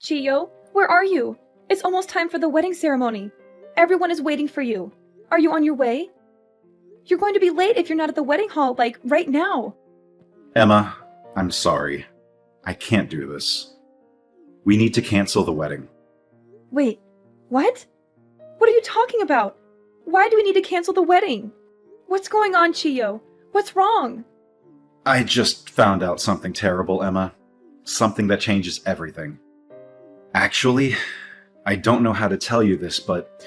Chiyo, where are you? It's almost time for the wedding ceremony. Everyone is waiting for you. Are you on your way? You're going to be late if you're not at the wedding hall, like, right now. Emma, I'm sorry. I can't do this. We need to cancel the wedding. Wait, what? What are you talking about? Why do we need to cancel the wedding? What's going on, Chiyo? What's wrong? I just found out something terrible, Emma. Something that changes everything. Actually, I don't know how to tell you this, but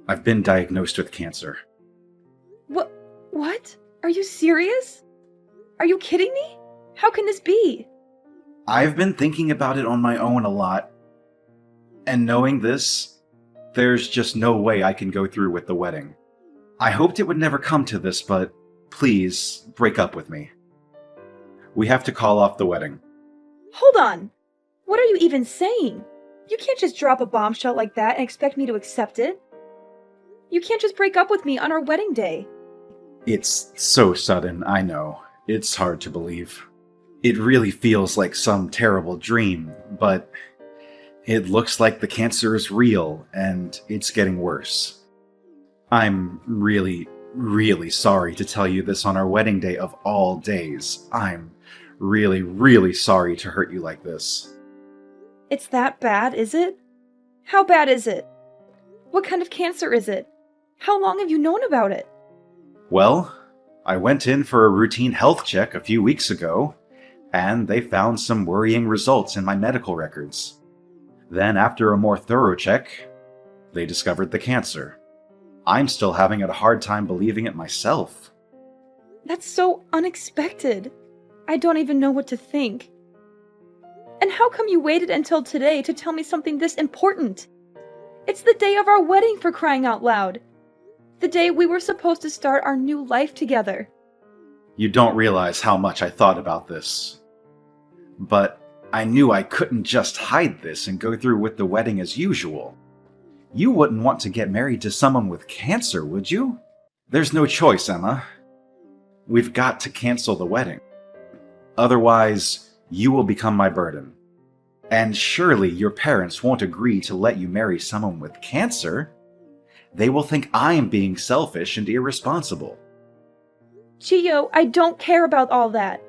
I've been diagnosed with cancer. What? Are you serious? Are you kidding me? How can this be? I've been thinking about it on my own a lot. And knowing this, there's just no way I can go through with the wedding. I hoped it would never come to this, but please, break up with me. We have to call off the wedding. Hold on! What are you even saying? You can't just drop a bombshell like that and expect me to accept it. You can't just break up with me on our wedding day. It's so sudden, I know. It's hard to believe. It really feels like some terrible dream, but it looks like the cancer is real, and it's getting worse. I'm really, really sorry to tell you this on our wedding day of all days. I'm really, really sorry to hurt you like this. It's that bad, is it? How bad is it? What kind of cancer is it? How long have you known about it? Well, I went in for a routine health check a few weeks ago, and they found some worrying results in my medical records. Then, after a more thorough check, they discovered the cancer. I'm still having a hard time believing it myself. That's so unexpected. I don't even know what to think. And how come you waited until today to tell me something this important? It's the day of our wedding, for crying out loud. The day we were supposed to start our new life together. You don't realize how much I thought about this. But I knew I couldn't just hide this and go through with the wedding as usual. You wouldn't want to get married to someone with cancer, would you? There's no choice, Emma. We've got to cancel the wedding. Otherwise, you will become my burden. And surely your parents won't agree to let you marry someone with cancer. They will think I am being selfish and irresponsible. Chiyo, I don't care about all that.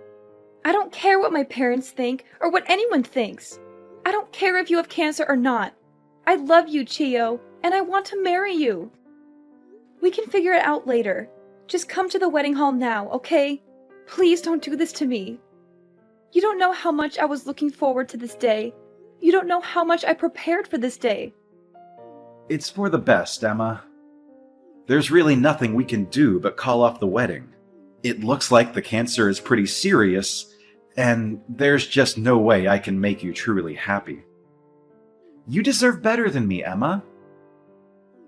I don't care what my parents think or what anyone thinks. I don't care if you have cancer or not. I love you, Chiyo, and I want to marry you. We can figure it out later. Just come to the wedding hall now, okay? Please don't do this to me. You don't know how much I was looking forward to this day. You don't know how much I prepared for this day. It's for the best, Emma. There's really nothing we can do but call off the wedding. It looks like the cancer is pretty serious, and there's just no way I can make you truly happy. You deserve better than me, Emma.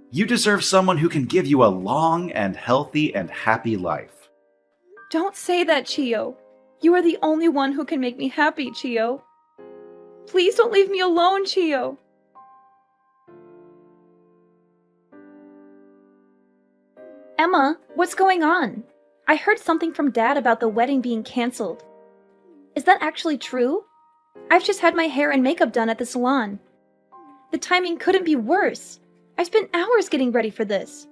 You deserve someone who can give you a long and healthy and happy life. Don't say that, Chiyo. You are the only one who can make me happy, Chiyo. Please don't leave me alone, Chiyo. Emma, what's going on? I heard something from Dad about the wedding being canceled. Is that actually true? I've just had my hair and makeup done at the salon. The timing couldn't be worse. I spent hours getting ready for this.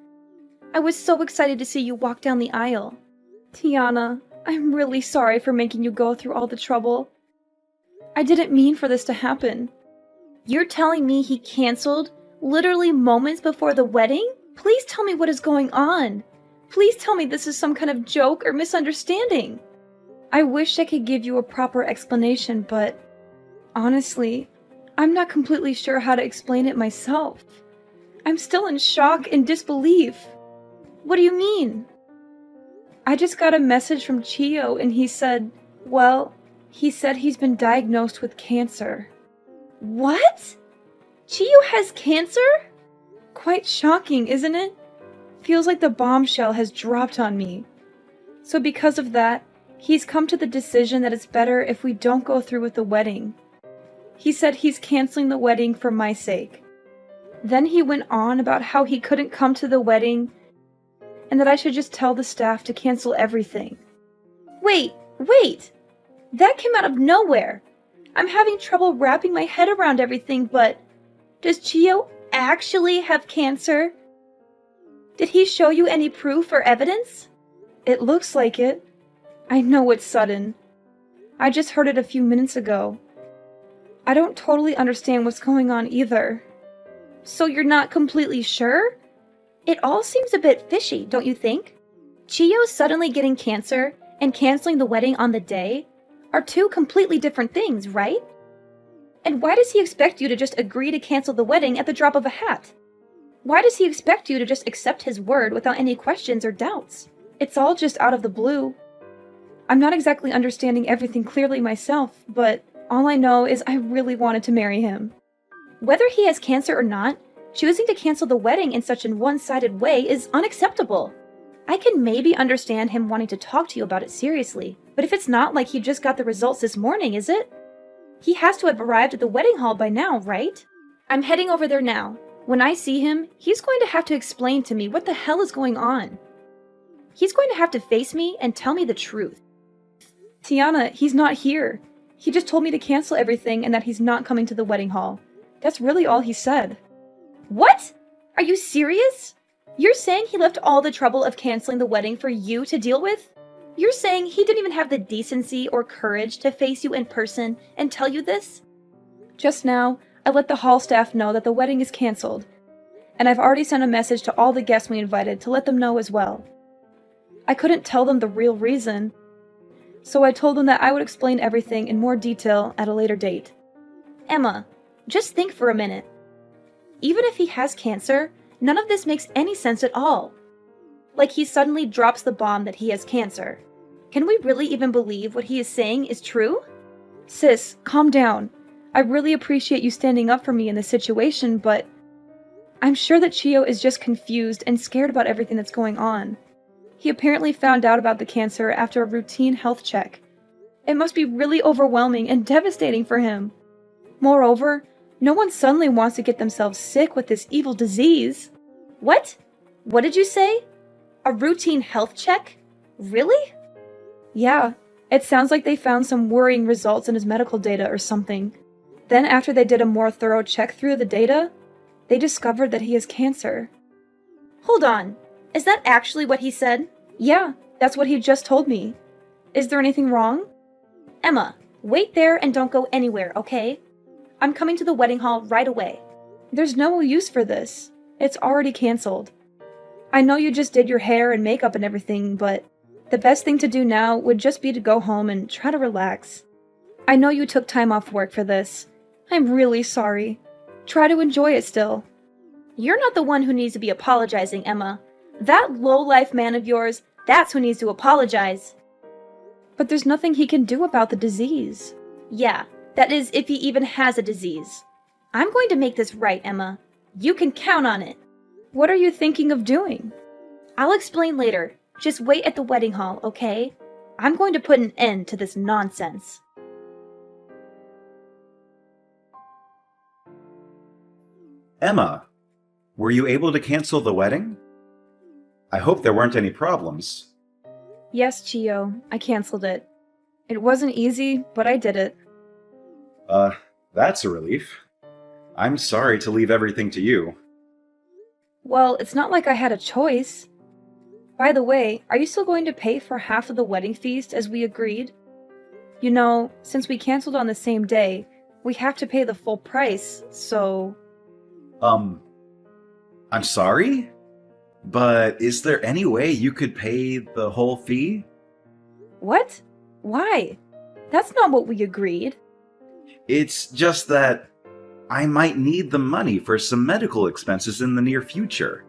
I was so excited to see you walk down the aisle. Tiana, I'm really sorry for making you go through all the trouble. I didn't mean for this to happen. You're telling me he canceled literally moments before the wedding? Please tell me what is going on. Please tell me this is some kind of joke or misunderstanding. I wish I could give you a proper explanation, but honestly, I'm not completely sure how to explain it myself. I'm still in shock and disbelief. What do you mean? I just got a message from Chiyo and he said he's been diagnosed with cancer. What? Chiyo has cancer? Quite shocking, isn't it? Feels like the bombshell has dropped on me. So because of that, he's come to the decision that it's better if we don't go through with the wedding. He said he's canceling the wedding for my sake. Then he went on about how he couldn't come to the wedding and that I should just tell the staff to cancel everything. Wait! That came out of nowhere! I'm having trouble wrapping my head around everything, but does Chio actually have cancer? Did he show you any proof or evidence? It looks like it. I know it's sudden. I just heard it a few minutes ago. I don't totally understand what's going on either. So you're not completely sure? It all seems a bit fishy, don't you think? Chio suddenly getting cancer and canceling the wedding on the day are two completely different things, right? And why does he expect you to just agree to cancel the wedding at the drop of a hat? Why does he expect you to just accept his word without any questions or doubts? It's all just out of the blue. I'm not exactly understanding everything clearly myself, but all I know is I really wanted to marry him. Whether he has cancer or not, choosing to cancel the wedding in such a one-sided way is unacceptable. I can maybe understand him wanting to talk to you about it seriously, but if it's not like he just got the results this morning, is it? He has to have arrived at the wedding hall by now, right? I'm heading over there now. When I see him, he's going to have to explain to me what the hell is going on. He's going to have to face me and tell me the truth. Tiana, he's not here. He just told me to cancel everything and that he's not coming to the wedding hall. That's really all he said. What? Are you serious? You're saying he left all the trouble of canceling the wedding for you to deal with? You're saying he didn't even have the decency or courage to face you in person and tell you this? Just now, I let the hall staff know that the wedding is canceled, and I've already sent a message to all the guests we invited to let them know as well. I couldn't tell them the real reason, so I told them that I would explain everything in more detail at a later date. Emma, just think for a minute. Even if he has cancer, none of this makes any sense at all. Like he suddenly drops the bomb that he has cancer. Can we really even believe what he is saying is true? Sis, calm down. I really appreciate you standing up for me in this situation, but I'm sure that Chio is just confused and scared about everything that's going on. He apparently found out about the cancer after a routine health check. It must be really overwhelming and devastating for him. Moreover, no one suddenly wants to get themselves sick with this evil disease. What? What did you say? A routine health check? Really? Yeah, it sounds like they found some worrying results in his medical data or something. Then after they did a more thorough check through the data, they discovered that he has cancer. Hold on, is that actually what he said? Yeah, that's what he just told me. Is there anything wrong? Emma, wait there and don't go anywhere, okay? I'm coming to the wedding hall right away. There's no use for this. It's already canceled. I know you just did your hair and makeup and everything, but the best thing to do now would just be to go home and try to relax. I know you took time off work for this. I'm really sorry. Try to enjoy it still. You're not the one who needs to be apologizing, Emma. That low-life man of yours, that's who needs to apologize. But there's nothing he can do about the disease. Yeah, that is if he even has a disease. I'm going to make this right, Emma. You can count on it. What are you thinking of doing? I'll explain later. Just wait at the wedding hall, okay? I'm going to put an end to this nonsense. Emma, were you able to cancel the wedding? I hope there weren't any problems. Yes, Chio, I canceled it. It wasn't easy, but I did it. That's a relief. I'm sorry to leave everything to you. Well, it's not like I had a choice. By the way, are you still going to pay for half of the wedding feast as we agreed? You know, since we canceled on the same day, we have to pay the full price, so... I'm sorry? But is there any way you could pay the whole fee? What? Why? That's not what we agreed. It's just that I might need the money for some medical expenses in the near future.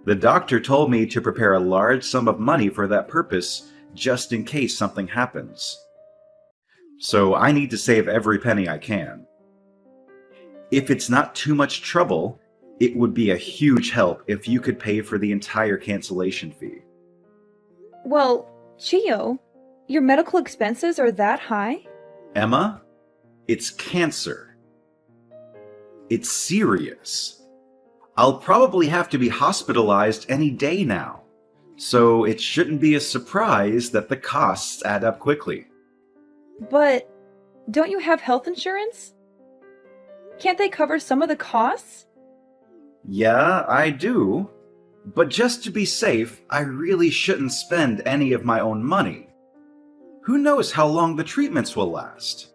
The doctor told me to prepare a large sum of money for that purpose, just in case something happens. So I need to save every penny I can. If it's not too much trouble, it would be a huge help if you could pay for the entire cancellation fee. Well, Chio, your medical expenses are that high? Emma, it's cancer. It's serious. I'll probably have to be hospitalized any day now, so it shouldn't be a surprise that the costs add up quickly. But Don't you have health insurance? Can't they cover some of the costs? Yeah, I do. But just to be safe, I really shouldn't spend any of my own money. Who knows how long the treatments will last?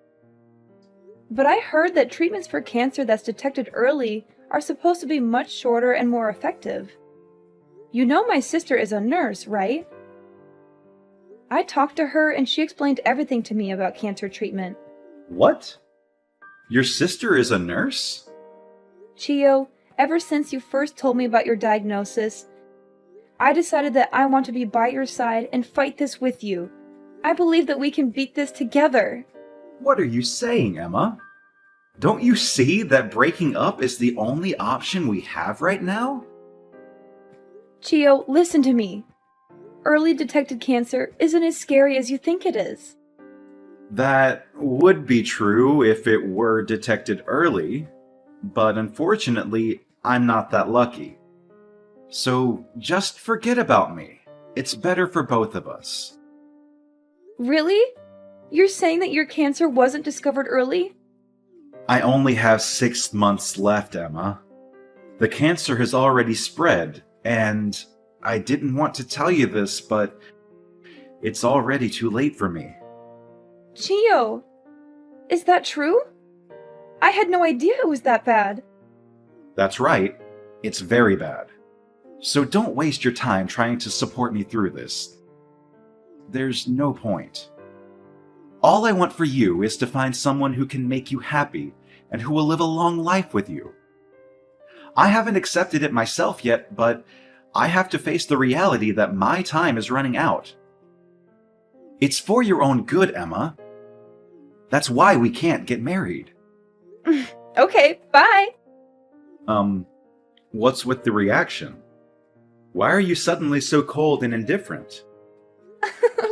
But I heard that treatments for cancer that's detected early are supposed to be much shorter and more effective. You know my sister is a nurse, right? I talked to her and she explained everything to me about cancer treatment. What? Your sister is a nurse? Chio, ever since you first told me about your diagnosis, I decided that I want to be by your side and fight this with you. I believe that we can beat this together. What are you saying, Emma? Don't you see that breaking up is the only option we have right now? Chio, listen to me. Early detected cancer isn't as scary as you think it is. That would be true if it were detected early, but unfortunately, I'm not that lucky. So just forget about me. It's better for both of us. Really? You're saying that your cancer wasn't discovered early? I only have 6 months left, Emma. The cancer has already spread, and I didn't want to tell you this, but it's already too late for me. Chio, is that true? I had no idea it was that bad. That's right. It's very bad. So don't waste your time trying to support me through this. There's no point. All I want for you is to find someone who can make you happy and who will live a long life with you. I haven't accepted it myself yet, but I have to face the reality that my time is running out. It's for your own good, Emma. That's why we can't get married. Okay, bye. What's with the reaction? Why are you suddenly so cold and indifferent?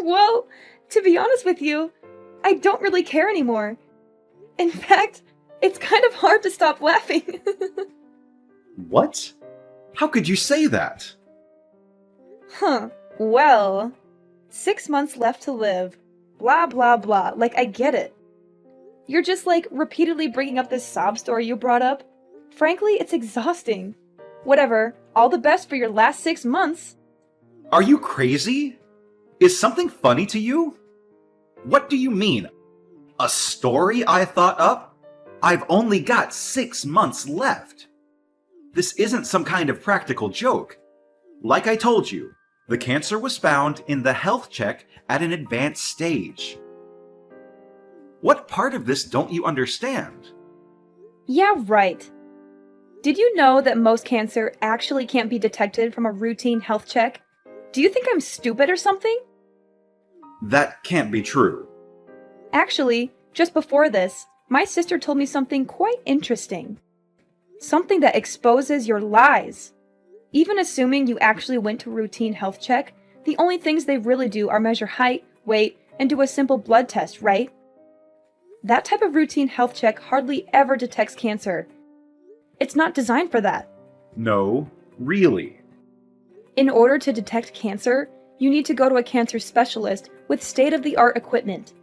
Well, to be honest with you, I don't really care anymore. In fact, it's kind of hard to stop laughing. What? How could you say that? Well, 6 months left to live. Blah, blah, blah. Like, I get it. You're just, repeatedly bringing up this sob story you brought up. Frankly, it's exhausting. Whatever. All the best for your last 6 months. Are you crazy? Is something funny to you? What do you mean? A story I thought up? I've only got 6 months left. This isn't some kind of practical joke. Like I told you, the cancer was found in the health check at an advanced stage. What part of this don't you understand? Yeah, right. Did you know that most cancer actually can't be detected from a routine health check? Do you think I'm stupid or something? That can't be true. Actually, just before this, my sister told me something quite interesting. Something that exposes your lies. Even assuming you actually went to a routine health check, the only things they really do are measure height, weight, and do a simple blood test, right? That type of routine health check hardly ever detects cancer. It's not designed for that. No, really. In order to detect cancer, you need to go to a cancer specialist with state-of-the-art equipment.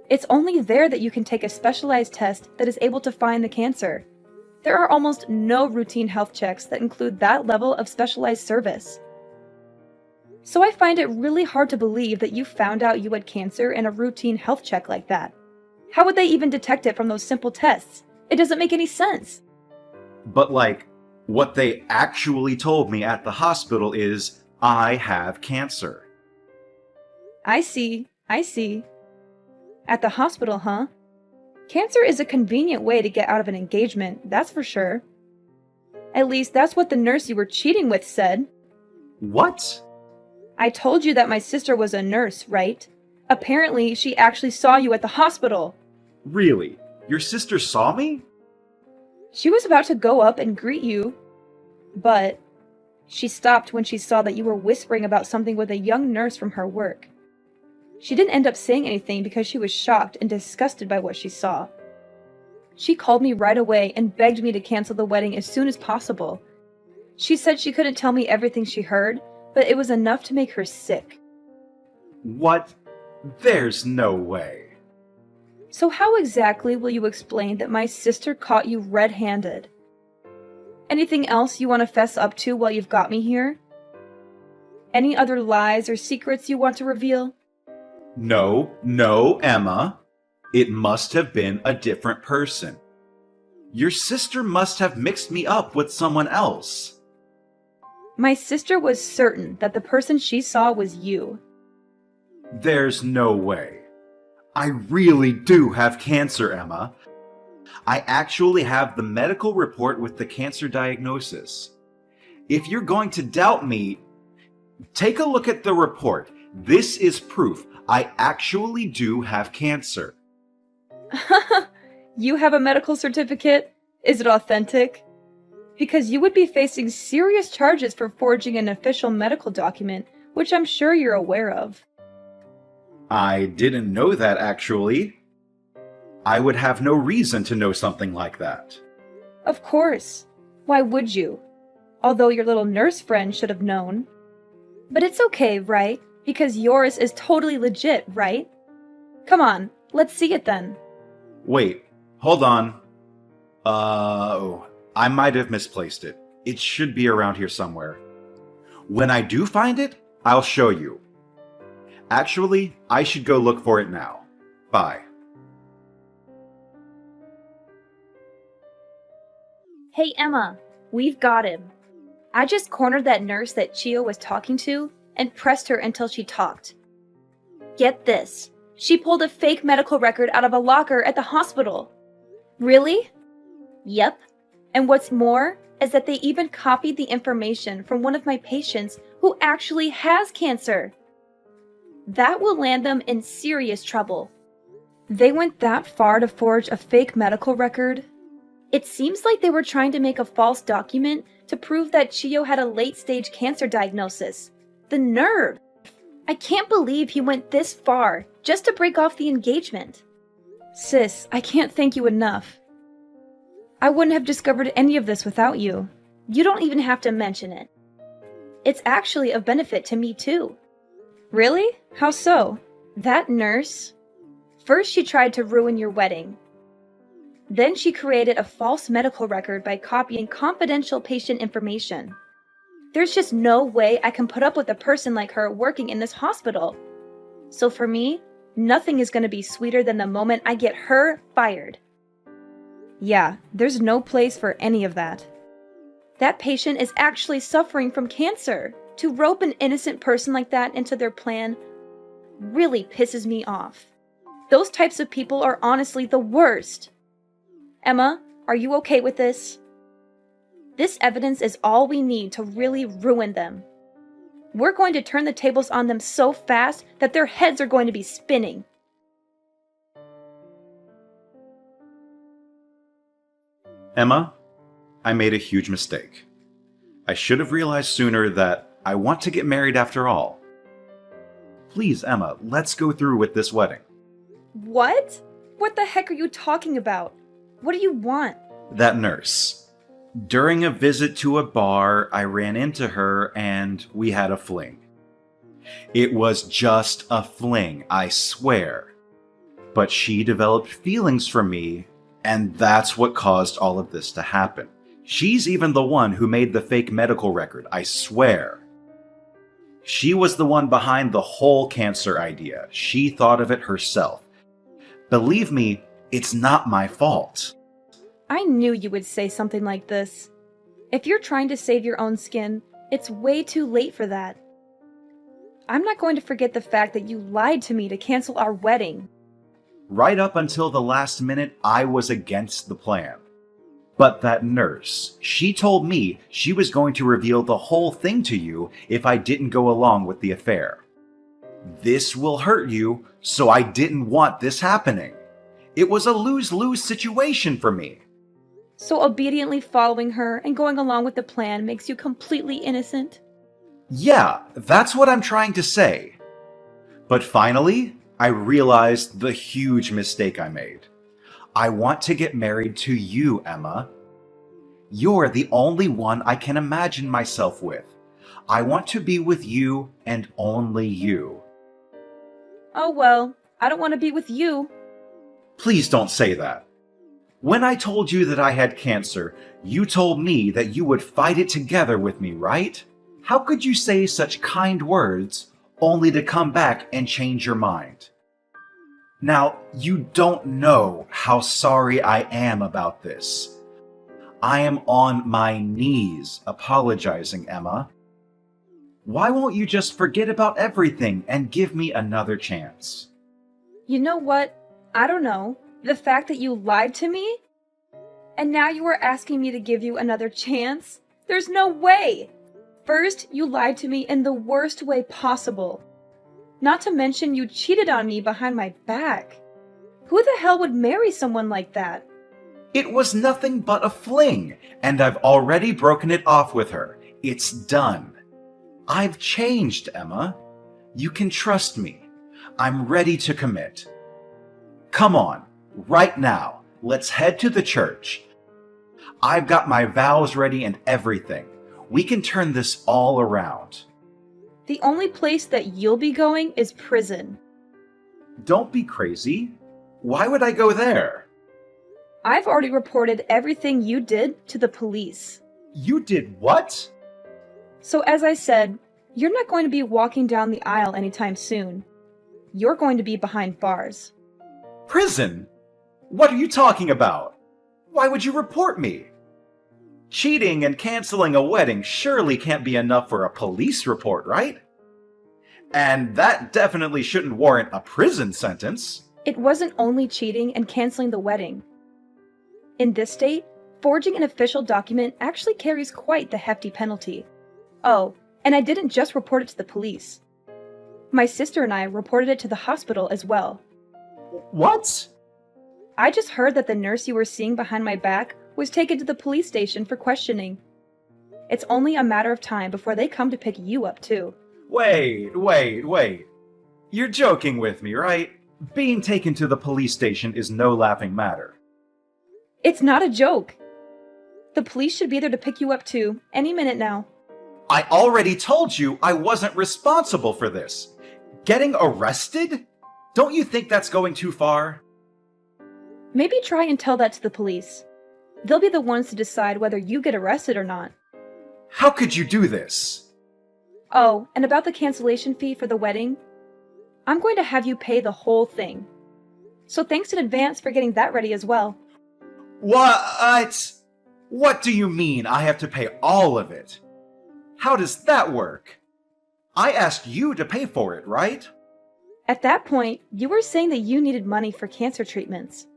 It's only there that you can take a specialized test that is able to find the cancer. There are almost no routine health checks that include that level of specialized service. So I find it really hard to believe that you found out you had cancer in a routine health check like that. How would they even detect it from those simple tests? It doesn't make any sense. But what they actually told me at the hospital is I have cancer. I see. At the hospital, huh? Cancer is a convenient way to get out of an engagement, that's for sure. At least that's what the nurse you were cheating with said. What? I told you that my sister was a nurse, right? Apparently, she actually saw you at the hospital. Really? Your sister saw me? She was about to go up and greet you, but she stopped when she saw that you were whispering about something with a young nurse from her work. She didn't end up saying anything because she was shocked and disgusted by what she saw. She called me right away and begged me to cancel the wedding as soon as possible. She said she couldn't tell me everything she heard, but it was enough to make her sick. What? There's no way. So how exactly will you explain that my sister caught you red-handed? Anything else you want to fess up to while you've got me here? Any other lies or secrets you want to reveal? No, no, Emma. It must have been a different person. Your sister must have mixed me up with someone else. My sister was certain that the person she saw was you. There's no way. I really do have cancer, Emma. I actually have the medical report with the cancer diagnosis. If you're going to doubt me, take a look at the report. This is proof I actually do have cancer. You have a medical certificate? Is it authentic? Because you would be facing serious charges for forging an official medical document, which I'm sure you're aware of. I didn't know that, actually. I would have no reason to know something like that. Of course. Why would you? Although your little nurse friend should have known. But it's okay, right? Because yours is totally legit, right? Come on, let's see it then. Wait, hold on. Oh, I might have misplaced it. It should be around here somewhere. When I do find it, I'll show you. Actually, I should go look for it now. Bye. Hey Emma, we've got him. I just cornered that nurse that Chio was talking to and pressed her until she talked. Get this. She pulled a fake medical record out of a locker at the hospital. Really? Yep. And what's more is that they even copied the information from one of my patients who actually has cancer. That will land them in serious trouble. They went that far to forge a fake medical record? It seems like they were trying to make a false document to prove that Chio had a late-stage cancer diagnosis. The nerve! I can't believe he went this far just to break off the engagement. Sis, I can't thank you enough. I wouldn't have discovered any of this without you. You don't even have to mention it. It's actually of benefit to me too. Really? How so? That nurse? First she tried to ruin your wedding. Then she created a false medical record by copying confidential patient information. There's just no way I can put up with a person like her working in this hospital. So for me, nothing is going to be sweeter than the moment I get her fired. Yeah, there's no place for any of that. That patient is actually suffering from cancer. To rope an innocent person like that into their plan really pisses me off. Those types of people are honestly the worst. Emma, are you okay with this? This evidence is all we need to really ruin them. We're going to turn the tables on them so fast that their heads are going to be spinning. Emma, I made a huge mistake. I should have realized sooner that I want to get married after all. Please, Emma, let's go through with this wedding. What? What the heck are you talking about? What do you want? That nurse. During a visit to a bar, I ran into her and we had a fling. It was just a fling, I swear. But she developed feelings for me, and that's what caused all of this to happen. She's even the one who made the fake medical record, I swear. She was the one behind the whole cancer idea. She thought of it herself. Believe me, it's not my fault. I knew you would say something like this. If you're trying to save your own skin, it's way too late for that. I'm not going to forget the fact that you lied to me to cancel our wedding. Right up until the last minute, I was against the plan. But that nurse, she told me she was going to reveal the whole thing to you if I didn't go along with the affair. This will hurt you, so I didn't want this happening. It was a lose-lose situation for me. So obediently following her and going along with the plan makes you completely innocent? Yeah, that's what I'm trying to say. But finally, I realized the huge mistake I made. I want to get married to you, Emma. You're the only one I can imagine myself with. I want to be with you and only you. Oh well, I don't want to be with you. Please don't say that. When I told you that I had cancer, you told me that you would fight it together with me, right? How could you say such kind words only to come back and change your mind? Now, you don't know how sorry I am about this. I am on my knees apologizing, Emma. Why won't you just forget about everything and give me another chance? You know what? I don't know. The fact that you lied to me? And now you are asking me to give you another chance? There's no way! First, you lied to me in the worst way possible. Not to mention you cheated on me behind my back. Who the hell would marry someone like that? It was nothing but a fling, and I've already broken it off with her. It's done. I've changed, Emma. You can trust me. I'm ready to commit. Come on, right now. Let's head to the church. I've got my vows ready and everything. We can turn this all around. The only place that you'll be going is prison. Don't be crazy. Why would I go there? I've already reported everything you did to the police. You did what? So as I said, you're not going to be walking down the aisle anytime soon. You're going to be behind bars. Prison? What are you talking about? Why would you report me? Cheating and canceling a wedding surely can't be enough for a police report, right? And that definitely shouldn't warrant a prison sentence. It wasn't only cheating and canceling the wedding. In this state, forging an official document actually carries quite the hefty penalty. Oh, and I didn't just report it to the police. My sister and I reported it to the hospital as well. What? I just heard that the nurse you were seeing behind my back was taken to the police station for questioning. It's only a matter of time before they come to pick you up, too. Wait. You're joking with me, right? Being taken to the police station is no laughing matter. It's not a joke. The police should be there to pick you up, too, any minute now. I already told you I wasn't responsible for this. Getting arrested? Don't you think that's going too far? Maybe try and tell that to the police. They'll be the ones to decide whether you get arrested or not. How could you do this? Oh, and about the cancellation fee for the wedding, I'm going to have you pay the whole thing. So thanks in advance for getting that ready as well. What? What do you mean I have to pay all of it? How does that work? I asked you to pay for it, right? At that point, you were saying that you needed money for cancer treatments.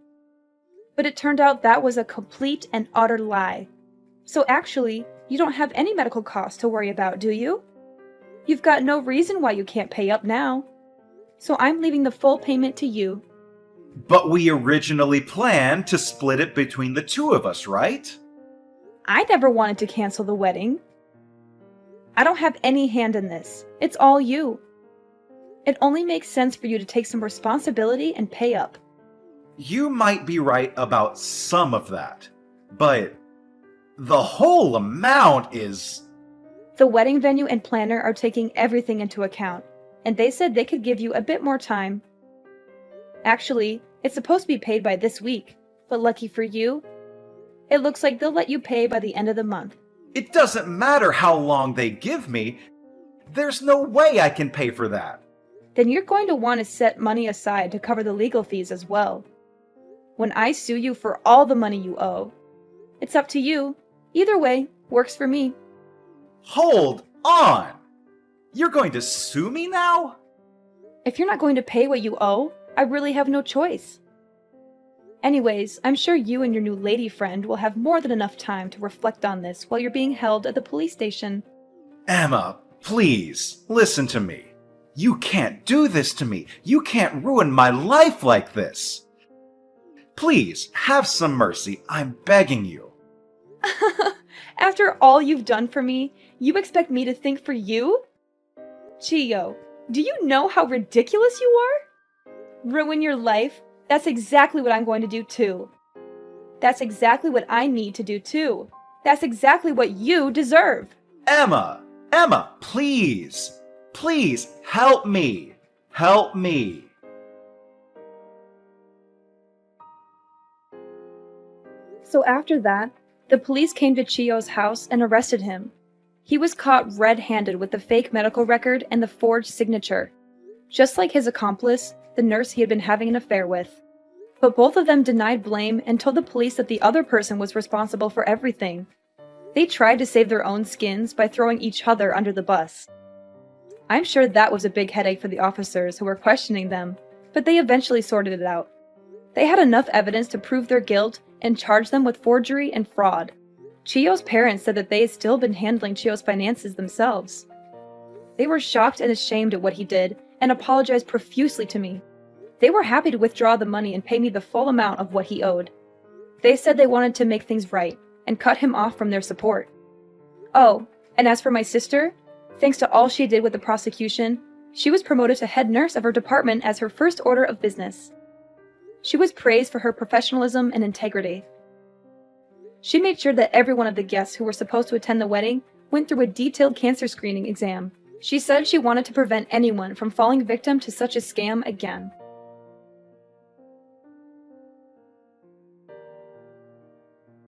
But it turned out that was a complete and utter lie. So actually, you don't have any medical costs to worry about, do you? You've got no reason why you can't pay up now. So I'm leaving the full payment to you. But we originally planned to split it between the two of us, right? I never wanted to cancel the wedding. I don't have any hand in this. It's all you. It only makes sense for you to take some responsibility and pay up. You might be right about some of that, but the whole amount is... The wedding venue and planner are taking everything into account, and they said they could give you a bit more time. Actually, it's supposed to be paid by this week, but lucky for you, it looks like they'll let you pay by the end of the month. It doesn't matter how long they give me. There's no way I can pay for that. Then you're going to want to set money aside to cover the legal fees as well. When I sue you for all the money you owe, it's up to you. Either way, works for me. Hold on! You're going to sue me now? If you're not going to pay what you owe, I really have no choice. Anyways, I'm sure you and your new lady friend will have more than enough time to reflect on this while you're being held at the police station. Emma, please, listen to me. You can't do this to me. You can't ruin my life like this. Please, have some mercy. I'm begging you. After all you've done for me, you expect me to think for you? Chiyo, do you know how ridiculous you are? Ruin your life? That's exactly what I'm going to do too. That's exactly what I need to do too. That's exactly what you deserve. Emma, please, help me. Help me. So after that, the police came to Chio's house and arrested him. He was caught red-handed with the fake medical record and the forged signature, just like his accomplice, the nurse he had been having an affair with. But both of them denied blame and told the police that the other person was responsible for everything. They tried to save their own skins by throwing each other under the bus. I'm sure that was a big headache for the officers who were questioning them, but they eventually sorted it out. They had enough evidence to prove their guilt and charge them with forgery and fraud. Chio's parents said that they had still been handling Chio's finances themselves. They were shocked and ashamed at what he did and apologized profusely to me. They were happy to withdraw the money and pay me the full amount of what he owed. They said they wanted to make things right and cut him off from their support. Oh, and as for my sister, thanks to all she did with the prosecution, she was promoted to head nurse of her department as her first order of business. She was praised for her professionalism and integrity. She made sure that every one of the guests who were supposed to attend the wedding went through a detailed cancer screening exam. She said she wanted to prevent anyone from falling victim to such a scam again.